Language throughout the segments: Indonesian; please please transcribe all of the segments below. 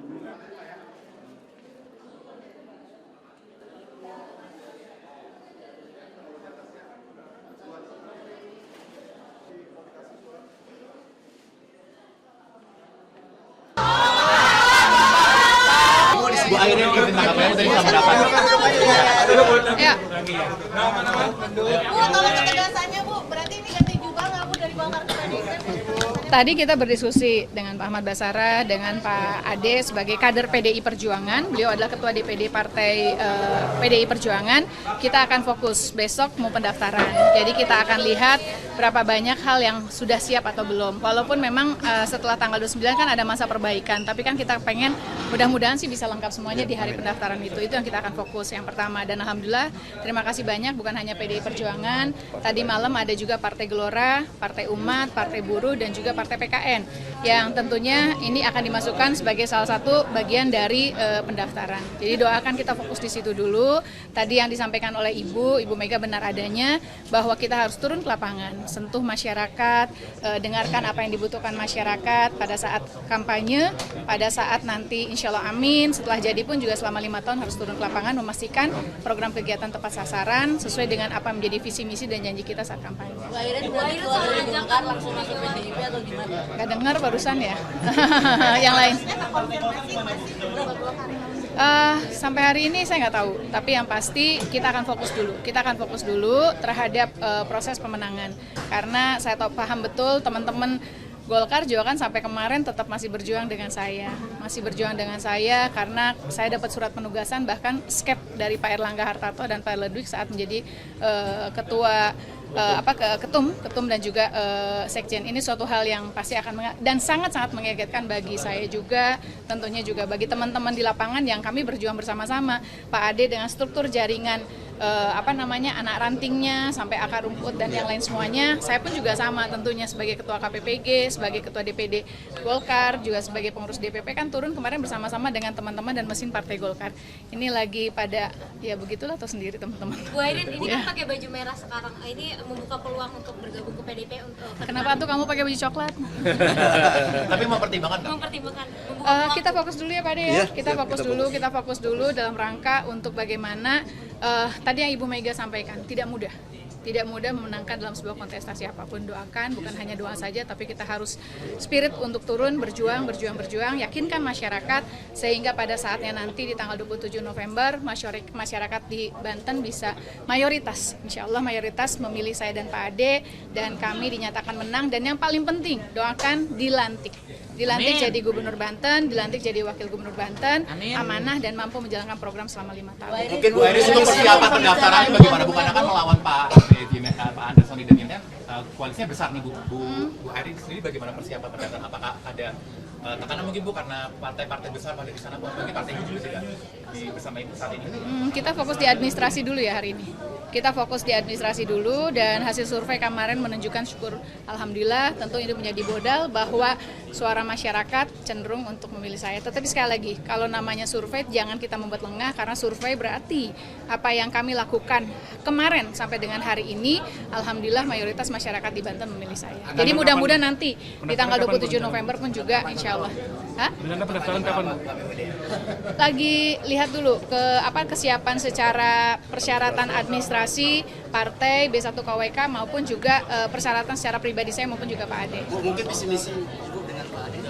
Bu akhirnya izin tanggapannya tadi sama dapat. Ya. Bu, tolong ketegasannya Bu, berarti ini ganti jubah nggak Bu dari Golkar ke PDIP? Tadi kita berdiskusi dengan Pak Ahmad Basara, dengan Pak Ade sebagai kader PDI Perjuangan. Beliau adalah Ketua DPD Partai PDI Perjuangan. Kita akan fokus besok mau pendaftaran. Jadi kita akan lihat berapa banyak hal yang sudah siap atau belum. Walaupun memang setelah tanggal 29 kan ada masa perbaikan, tapi kan kita pengen mudah-mudahan sih bisa lengkap semuanya di hari pendaftaran itu. Itu yang kita akan fokus yang pertama. Dan alhamdulillah terima kasih banyak bukan hanya PDI Perjuangan. Tadi malam ada juga Partai Gelora, Partai Umat, Partai Buruh dan juga Partai PKN yang tentunya ini akan dimasukkan sebagai salah satu bagian dari pendaftaran. Jadi doakan kita fokus di situ dulu. Tadi yang disampaikan oleh Ibu Mega benar adanya bahwa kita harus turun ke lapangan, sentuh masyarakat, dengarkan apa yang dibutuhkan masyarakat pada saat kampanye, pada saat nanti insya Allah amin, setelah jadi pun juga selama 5 tahun harus turun ke lapangan memastikan program kegiatan tepat sasaran sesuai dengan apa menjadi visi misi dan janji kita saat kampanye. Akhirnya keluar dari Golkar langsung masuk PDIP atau gimana? Gak dengar barusan ya, yang lain. Sampai hari ini saya nggak tahu, tapi yang pasti kita akan fokus dulu. Kita akan fokus dulu terhadap proses pemenangan, karena saya paham betul teman-teman Golkar juga kan sampai kemarin tetap masih berjuang dengan saya, karena saya dapat surat penugasan bahkan skep dari Pak Erlangga Hartarto dan Pak Ledwig saat menjadi ketua ketum dan juga sekjen. Ini suatu hal yang pasti akan dan sangat-sangat mengagetkan bagi saya juga, tentunya juga bagi teman-teman di lapangan yang kami berjuang bersama-sama. Pak Ade dengan struktur jaringan anak rantingnya sampai akar rumput dan yang lain semuanya. Saya pun juga sama tentunya sebagai ketua KPPG, sebagai ketua DPD Golkar, juga sebagai pengurus DPP kan turun kemarin bersama-sama dengan teman-teman dan mesin Partai Golkar. Ini lagi pada ya begitulah, atau sendiri teman-teman. Bu Airin ini kan pakai baju merah sekarang, ini membuka peluang untuk bergabung ke PDIP untuk Kenapa tuh kamu pakai baju coklat? Tapi mempertimbangkan kan? Kita fokus dulu ya Pak Ade ya. Kita fokus dulu dalam rangka untuk bagaimana tadi yang Ibu Mega sampaikan, tidak mudah memenangkan dalam sebuah kontestasi apapun. Doakan, bukan hanya doa saja, tapi kita harus spirit untuk turun, berjuang, yakinkan masyarakat, sehingga pada saatnya nanti di tanggal 27 November, masyarakat di Banten bisa mayoritas, insya Allah mayoritas memilih saya dan Pak Ade, dan kami dinyatakan menang, dan yang paling penting, doakan dilantik jadi gubernur Banten, dilantik jadi wakil gubernur Banten, amanah dan mampu menjalankan program selama 5 tahun. Mungkin Bu Airin untuk persiapan pendaftarannya bagaimana? Bukan akan melawan Pak Anderson dan Yildiz, koalisinya besar nih Bu Airin sendiri bagaimana persiapan pendaftaran? Apakah ada tekanan mungkin Bu karena partai-partai besar pada di sana, mungkin partai Ibu juga tidak bersama Ibu saat ini? Kita fokus di administrasi dulu ya hari ini. Kita fokus di administrasi dulu, dan hasil survei kemarin menunjukkan, syukur alhamdulillah, tentu ini menjadi modal bahwa suara masyarakat cenderung untuk memilih saya. Tetapi sekali lagi, kalau namanya survei jangan kita membuat lengah, karena survei berarti apa yang kami lakukan kemarin sampai dengan hari ini, alhamdulillah mayoritas masyarakat di Banten memilih saya. Jadi mudah-mudahan nanti di tanggal 27 November pun juga insya Allah. Pendaftaran kapan? Lagi lihat dulu kesiapan secara persyaratan administrasi partai B1 KWK maupun juga persyaratan secara pribadi saya maupun juga Pak Ade. Mungkin visi misi Ibu dengan Pak Ade.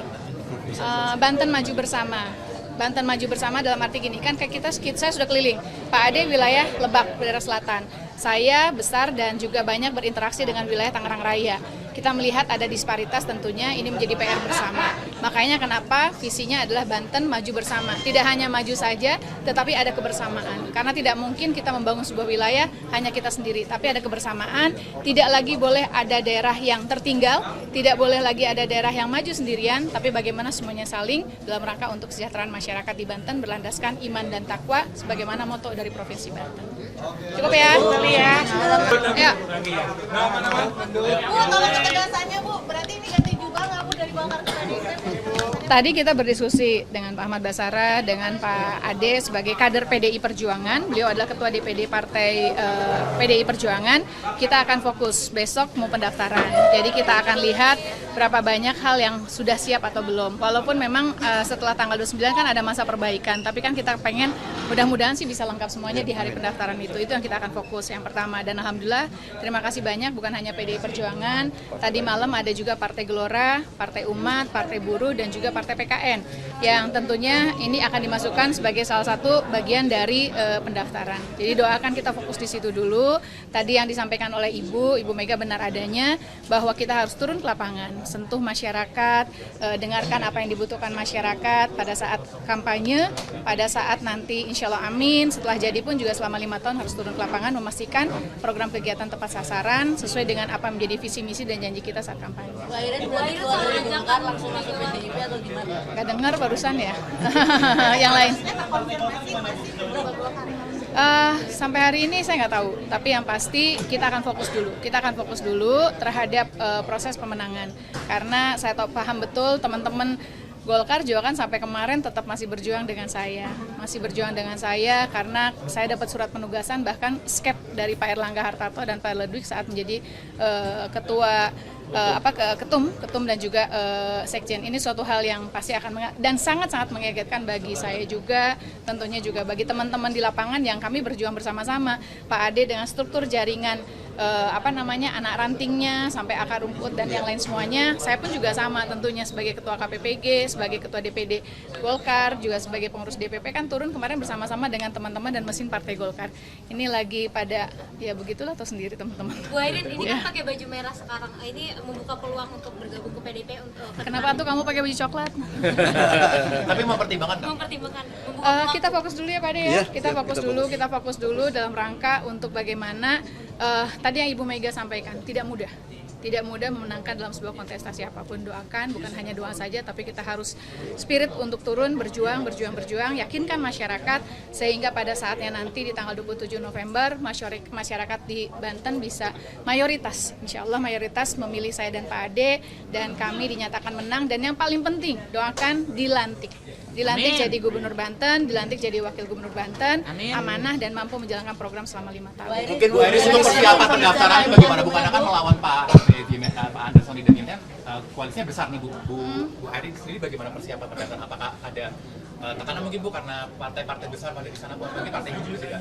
Banten maju bersama dalam arti gini, kan saya sudah keliling. Pak Ade wilayah Lebak, daerah selatan. Saya besar dan juga banyak berinteraksi dengan wilayah Tangerang Raya. Kita melihat ada disparitas, tentunya ini menjadi PR bersama. Makanya kenapa visinya adalah Banten maju bersama. Tidak hanya maju saja, tetapi ada kebersamaan. Karena tidak mungkin kita membangun sebuah wilayah hanya kita sendiri, tapi ada kebersamaan. Tidak lagi boleh ada daerah yang tertinggal, tidak boleh lagi ada daerah yang maju sendirian, tapi bagaimana semuanya saling dalam rangka untuk kesejahteraan masyarakat di Banten berlandaskan iman dan takwa sebagaimana moto dari Provinsi Banten. Cukup ya? Ya. Bu, tolong ketegasannya Bu, berarti ini ganti jubah nggak Bu dari Golkar ke PDIP? Tadi kita berdiskusi dengan Pak Ahmad Basara, dengan Pak Ade sebagai kader PDI Perjuangan. Beliau adalah Ketua DPD Partai PDI Perjuangan. Kita akan fokus besok mau pendaftaran. Jadi kita akan lihat berapa banyak hal yang sudah siap atau belum. Walaupun memang setelah tanggal 29 kan ada masa perbaikan, tapi kan kita pengen mudah-mudahan sih bisa lengkap semuanya di hari pendaftaran itu. Itu yang kita akan fokus yang pertama. Dan alhamdulillah terima kasih banyak bukan hanya PDI Perjuangan. Tadi malam ada juga Partai Gelora, Partai Umat, Partai Buruh dan juga Partai PKN yang tentunya ini akan dimasukkan sebagai salah satu bagian dari pendaftaran. Jadi doakan kita fokus di situ dulu. Tadi yang disampaikan oleh Ibu Mega benar adanya bahwa kita harus turun ke lapangan, sentuh masyarakat, dengarkan apa yang dibutuhkan masyarakat pada saat kampanye, pada saat nanti insya Allah amin setelah jadi pun juga selama 5 tahun harus turun ke lapangan memastikan program kegiatan tepat sasaran sesuai dengan apa menjadi visi misi dan janji kita saat kampanye. Bu Airin berarti keluar dari Golkar langsung masuk PDIP atau gimana? Gak dengar barusan ya. Yang lain. Sampai hari ini saya nggak tahu, tapi yang pasti kita akan fokus dulu. Kita akan fokus dulu terhadap proses pemenangan, karena saya tahu paham betul teman-teman Golkar juga kan sampai kemarin tetap masih berjuang dengan saya, karena saya dapat surat penugasan bahkan skep dari Pak Erlangga Hartarto dan Pak Ledwig saat menjadi ketua ketum dan juga sekjen. Ini suatu hal yang pasti akan dan sangat-sangat mengagetkan bagi saya juga, tentunya juga bagi teman-teman di lapangan yang kami berjuang bersama-sama. Pak Ade dengan struktur jaringan anak rantingnya sampai akar rumput dan yang lain semuanya. Saya pun juga sama tentunya sebagai ketua KPPG, sebagai ketua DPD Golkar, juga sebagai pengurus DPP kan turun kemarin bersama-sama dengan teman-teman dan mesin Partai Golkar. Ini lagi pada ya begitulah, atau sendiri teman-teman. Bu Airin, ini kan pakai baju merah sekarang. Ini membuka peluang untuk bergabung ke PDIP untuk Kenapa tuh kamu pakai baju coklat? Tapi mempertimbangkan nggak? mempertimbangkan Kita fokus dulu ya Pak Ade ya. Kita fokus dulu dalam rangka untuk bagaimana tadi yang Ibu Mega sampaikan, tidak mudah memenangkan dalam sebuah kontestasi apapun. Doakan, bukan hanya doa saja, tapi kita harus spirit untuk turun, berjuang, yakinkan masyarakat, sehingga pada saatnya nanti di tanggal 27 November, masyarakat di Banten bisa mayoritas, insya Allah mayoritas memilih saya dan Pak Ade, dan kami dinyatakan menang, dan yang paling penting, doakan dilantik jadi gubernur Banten, dilantik jadi wakil gubernur Banten, amanah dan mampu menjalankan program selama 5 tahun. Mungkin Bu Airin untuk persiapan pendaftarannya bagaimana? Bukan akan melawan Pak Anderson dan yang lain, koalisinya besar nih Bu Airin sendiri bagaimana persiapan pendaftaran? Apakah ada tekanan mungkin Bu karena partai-partai besar pada di sana, Bu? Mungkin partai Ibu juga tidak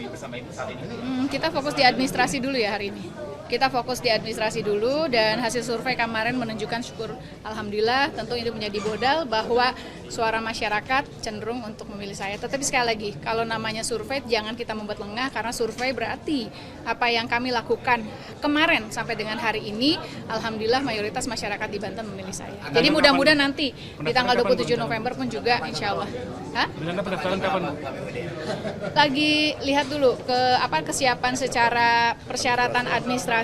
bersama Ibu saat ini? Kita fokus di administrasi dulu ya hari ini. Kita fokus di administrasi dulu, dan hasil survei kemarin menunjukkan, syukur alhamdulillah, tentu itu menjadi modal bahwa suara masyarakat cenderung untuk memilih saya. Tetapi sekali lagi, kalau namanya survei jangan kita membuat lengah, karena survei berarti apa yang kami lakukan kemarin sampai dengan hari ini, alhamdulillah mayoritas masyarakat di Banten memilih saya. Jadi mudah-mudahan nanti di tanggal 27 November pun juga insya Allah. Rencana pendaftaran kapan? Lagi lihat dulu kesiapan secara persyaratan administrasi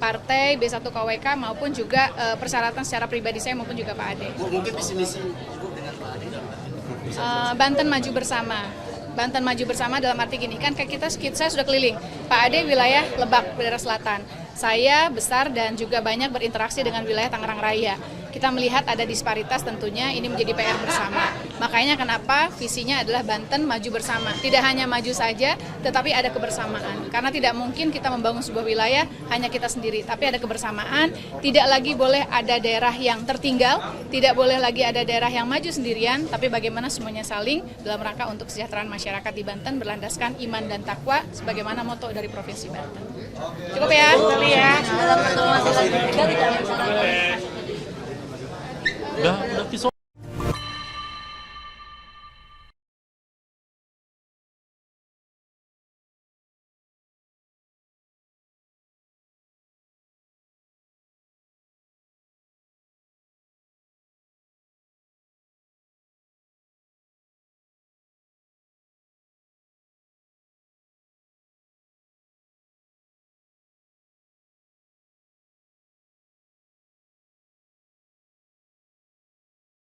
partai B1 KWK maupun juga persyaratan secara pribadi saya maupun juga Pak Ade. Mungkin visi misi Ibu dengan Pak Ade. Banten maju bersama dalam arti gini, kan saya sudah keliling. Pak Ade wilayah Lebak, daerah selatan. Saya besar dan juga banyak berinteraksi dengan wilayah Tangerang Raya. Kita melihat ada disparitas, tentunya ini menjadi PR bersama. Makanya kenapa visinya adalah Banten maju bersama. Tidak hanya maju saja, tetapi ada kebersamaan. Karena tidak mungkin kita membangun sebuah wilayah hanya kita sendiri, tapi ada kebersamaan. Tidak lagi boleh ada daerah yang tertinggal, tidak boleh lagi ada daerah yang maju sendirian, tapi bagaimana semuanya saling dalam rangka untuk kesejahteraan masyarakat di Banten berlandaskan iman dan takwa sebagaimana moto dari Provinsi Banten. Cukup ya? Dalam pertemuan dengan Bu Mega tidak ada Udah